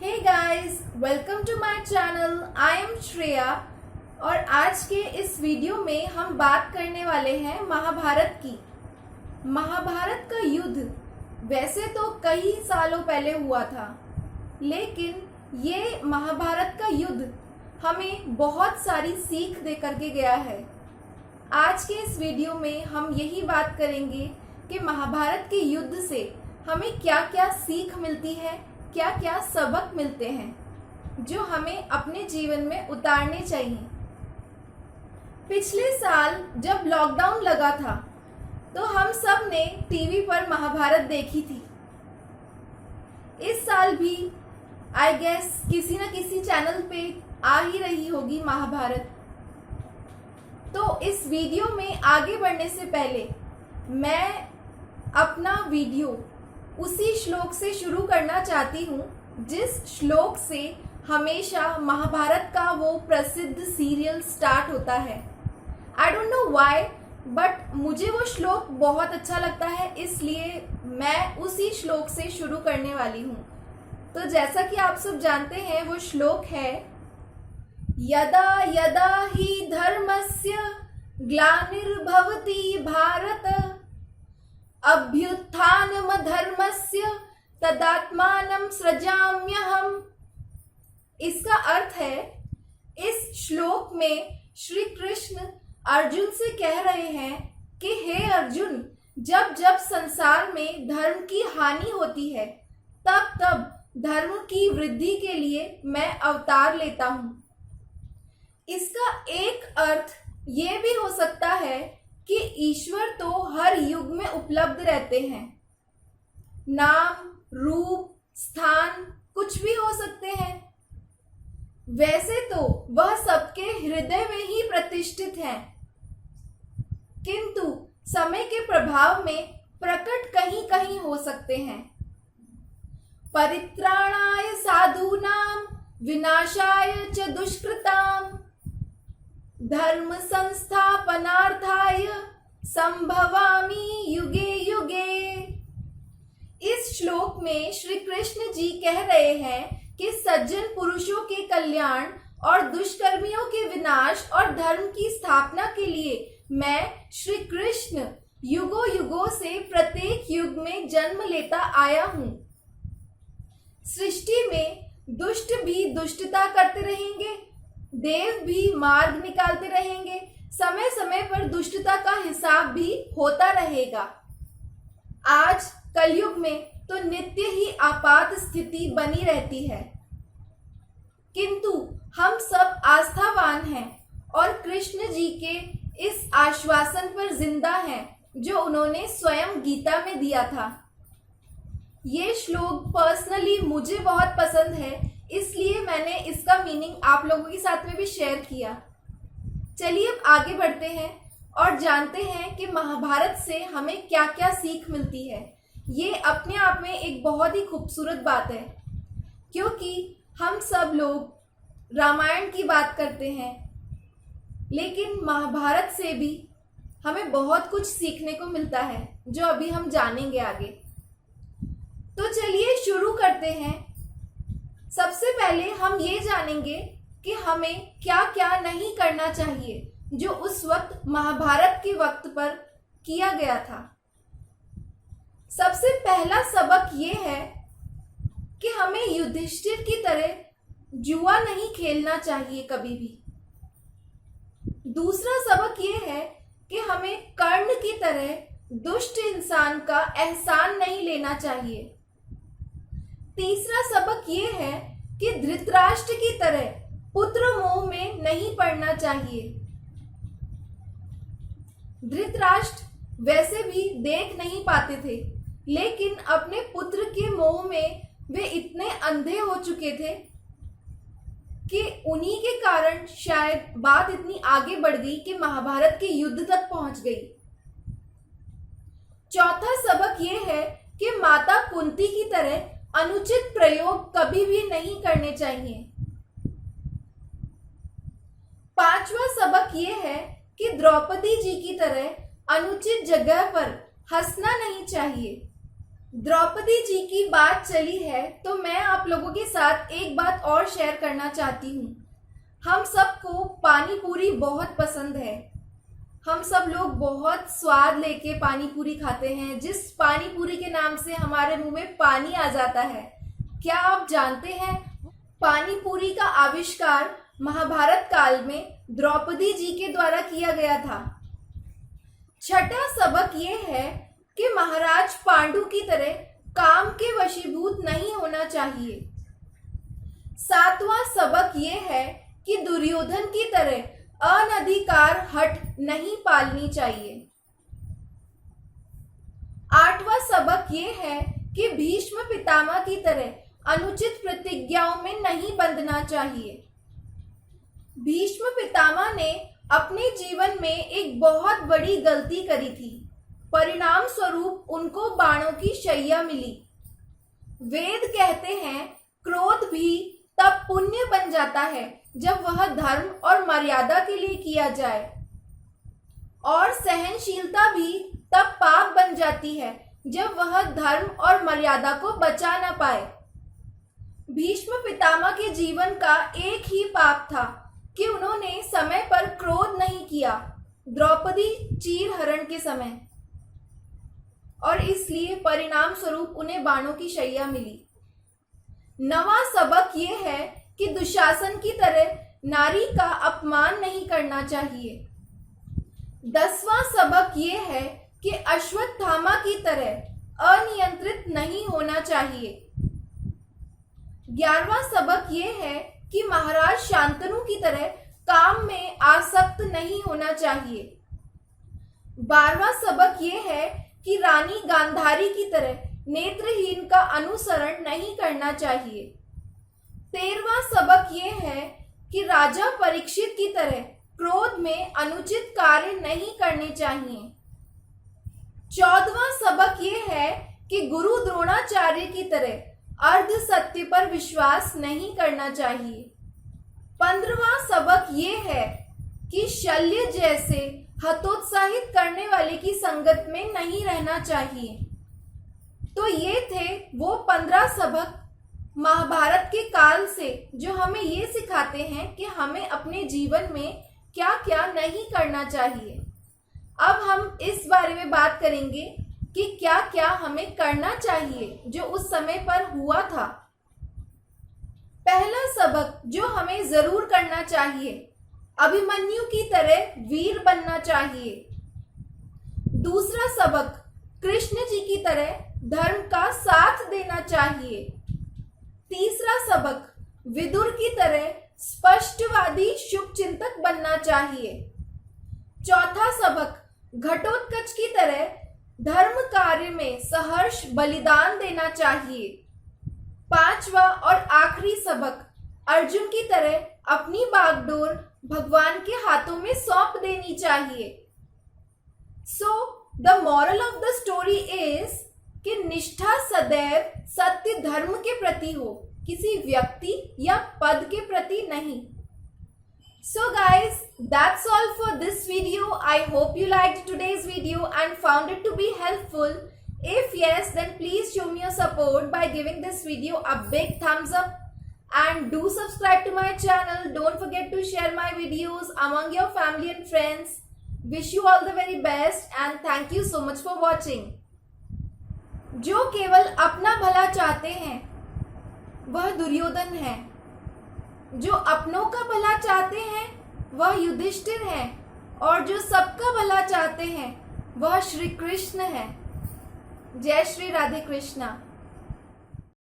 Hey guys, welcome to my channel. I am Shreya और आज के इस वीडियो में हम बात करने वाले हैं महाभारत की। महाभारत का युद्ध वैसे तो कई सालों पहले हुआ था, लेकिन ये महाभारत का युद्ध हमें बहुत सारी सीख दे करके गया है। आज के इस वीडियो में हम यही बात करेंगे कि महाभारत के युद्ध से हमें क्या क्या सीख मिलती है, क्या क्या सबक मिलते हैं जो हमें अपने जीवन में उतारने चाहिए। पिछले साल जब लॉकडाउन लगा था तो हम सब ने टीवी पर महाभारत देखी थी। इस साल भी आई गेस किसी न किसी चैनल पे आ ही रही होगी महाभारत। तो इस वीडियो में आगे बढ़ने से पहले मैं अपना वीडियो उसी श्लोक से शुरू करना चाहती हूँ जिस श्लोक से हमेशा महाभारत का वो प्रसिद्ध सीरियल स्टार्ट होता है। I don't know why, but मुझे वो श्लोक बहुत अच्छा लगता है, इसलिए मैं उसी श्लोक से शुरू करने वाली हूँ। तो जैसा कि आप सब जानते हैं वो श्लोक है, यदा यदा हि धर्मस्य ग्लानिर्भवति भारत अभ्युत्थानमधर्मस्य तदात्मानं सृजाम्यहम्। इसका अर्थ है, इस श्लोक में श्री कृष्ण अर्जुन से कह रहे हैं कि हे अर्जुन, जब जब संसार में धर्म की हानि होती है तब तब धर्म की वृद्धि के लिए मैं अवतार लेता हूँ। इसका एक अर्थ ये भी हो सकता है कि ईश्वर तो हर युग में उपलब्ध रहते हैं। नाम, रूप, स्थान कुछ भी हो सकते हैं। वैसे तो वह सबके हृदय में ही प्रतिष्ठित हैं, किंतु समय के प्रभाव में प्रकट कहीं कहीं हो सकते हैं। परित्राणाय साधूनां विनाशाय च दुष्कृताम् धर्म संस्थापनार्थाय संभवामि युगे युगे। इस श्लोक में श्री कृष्ण जी कह रहे हैं कि सज्जन पुरुषों के कल्याण और दुष्कर्मियों के विनाश और धर्म की स्थापना के लिए मैं श्री कृष्ण युगों युगों से प्रत्येक युग में जन्म लेता आया हूँ। सृष्टि में दुष्ट भी दुष्टता करते रहेंगे, देव भी मार्ग निकालते रहेंगे, समय समय पर दुष्टता का हिसाब भी होता रहेगा। आज कलयुग में तो नित्य ही आपात स्थिति बनी रहती है, किंतु हम सब आस्थावान हैं और कृष्ण जी के इस आश्वासन पर जिंदा हैं जो उन्होंने स्वयं गीता में दिया था। ये श्लोक पर्सनली मुझे बहुत पसंद है, इसलिए मैंने इसका मीनिंग आप लोगों के साथ में भी शेयर किया। चलिए अब आगे बढ़ते हैं और जानते हैं कि महाभारत से हमें क्या क्या सीख मिलती है। ये अपने आप में एक बहुत ही खूबसूरत बात है, क्योंकि हम सब लोग रामायण की बात करते हैं, लेकिन महाभारत से भी हमें बहुत कुछ सीखने को मिलता है जो अभी हम जानेंगे आगे। तो चलिए शुरू करते हैं। सबसे पहले हम ये जानेंगे कि हमें क्या क्या नहीं करना चाहिए जो उस वक्त महाभारत के वक्त पर किया गया था। सबसे पहला सबक ये है कि हमें युधिष्ठिर की तरह जुआ नहीं खेलना चाहिए कभी भी। दूसरा सबक ये है कि हमें कर्ण की तरह दुष्ट इंसान का एहसान नहीं लेना चाहिए। तीसरा सबक ये है कि धृतराष्ट्र की तरह पुत्र मोह में नहीं पड़ना चाहिए। धृतराष्ट्र वैसे भी देख नहीं पाते थे, लेकिन अपने पुत्र के मोह में वे इतने अंधे हो चुके थे कि उन्हीं के कारण शायद बात इतनी आगे बढ़ गई कि महाभारत के युद्ध तक पहुंच गई। चौथा सबक ये है कि माता कुंती की तरह अनुचित प्रयोग कभी भी नहीं करने चाहिए। पांचवा सबक ये है कि द्रौपदी जी की तरह अनुचित जगह पर हंसना नहीं चाहिए। द्रौपदी जी की बात चली है तो मैं आप लोगों के साथ एक बात और शेयर करना चाहती हूँ। हम सबको पानी पूरी बहुत पसंद है। हम सब लोग बहुत स्वाद लेके पानी पूरी खाते हैं, जिस पानी पूरी के नाम से हमारे मुंह में पानी आ जाता है। क्या आप जानते हैं पानी पूरी का आविष्कार महाभारत काल में द्रौपदी जी के द्वारा किया गया था। छठा सबक ये है कि महाराज पांडु की तरह काम के वशीभूत नहीं होना चाहिए। सातवां सबक ये है कि दुर्योधन की तरह अनधिकार हट नहीं पालनी चाहिए। आठवां सबक ये है कि भीष्म पितामह की तरह अनुचित प्रतिज्ञाओं में नहीं बंधना चाहिए। भीष्म पितामह ने अपने जीवन में एक बहुत बड़ी गलती करी थी। परिणाम स्वरूप उनको बाणों की शैया मिली। वेद कहते हैं क्रोध भी तब पुण्य बन जाता है जब वह धर्म और मर्यादा के लिए किया जाए, और सहनशीलता भी तब पाप बन जाती है जब वह धर्म और मर्यादा को बचा ना पाए। भीष्म पितामह के जीवन का एक ही पाप था कि उन्होंने समय पर क्रोध नहीं किया द्रौपदी चीर हरण के समय, और इसलिए परिणाम स्वरूप उन्हें बाणों की शैया मिली। नवां सबक ये है कि दुशासन की तरह नारी का अपमान नहीं करना चाहिए। 10वां सबक ये है कि अश्वत्थामा की तरह अनियंत्रित नहीं होना चाहिए। 11वां सबक ये है कि महाराज शांतनु की तरह काम में आसक्त नहीं होना चाहिए। 12वां सबक ये है कि रानी गांधारी की तरह नेत्रहीन का अनुसरण नहीं करना चाहिए। 13वां सबक ये है कि राजा परीक्षित की तरह क्रोध में अनुचित कार्य नहीं करने चाहिए। 14वां सबक ये है कि गुरु द्रोणाचार्य की तरह अर्ध सत्य पर विश्वास नहीं करना चाहिए। 15वां सबक ये है कि शल्य जैसे हतोत्साहित करने वाले की संगत में नहीं रहना चाहिए। तो ये थे वो 15 सबक महाभारत के काल से जो हमें ये सिखाते हैं कि हमें अपने जीवन में क्या क्या नहीं करना चाहिए। अब हम इस बारे में बात करेंगे कि क्या क्या हमें करना चाहिए जो उस समय पर हुआ था। पहला सबक जो हमें जरूर करना चाहिए, अभिमन्यु की तरह वीर बनना चाहिए। दूसरा सबक, कृष्ण जी की तरह धर्म का साथ देना चाहिए। तीसरा सबक, विदुर की तरह स्पष्टवादी शुभचिंतक बनना चाहिए। चौथा सबक, घटोत्कच की तरह धर्म कार्य में सहर्ष बलिदान देना चाहिए। पांचवा और आखिरी सबक, अर्जुन की तरह अपनी बागडोर भगवान के हाथों में सौंप देनी चाहिए। So the moral of the story is कि निष्ठा सदैव सत्य धर्म के प्रति हो, किसी व्यक्ति या पद के प्रति नहीं। So guys, that's all for this video. I hope you liked today's video and found it to be helpful. If yes, then please show me your support by giving this video a big thumbs up and do subscribe to my channel. Don't forget to share my videos among your family and friends. Wish you all the very best and thank you so much for watching. जो केवल अपना भला चाहते हैं वह दुर्योधन है। जो अपनों का भला चाहते हैं वह युधिष्ठिर है, और जो सबका भला चाहते हैं वह श्री कृष्ण है। जय श्री राधे कृष्णा।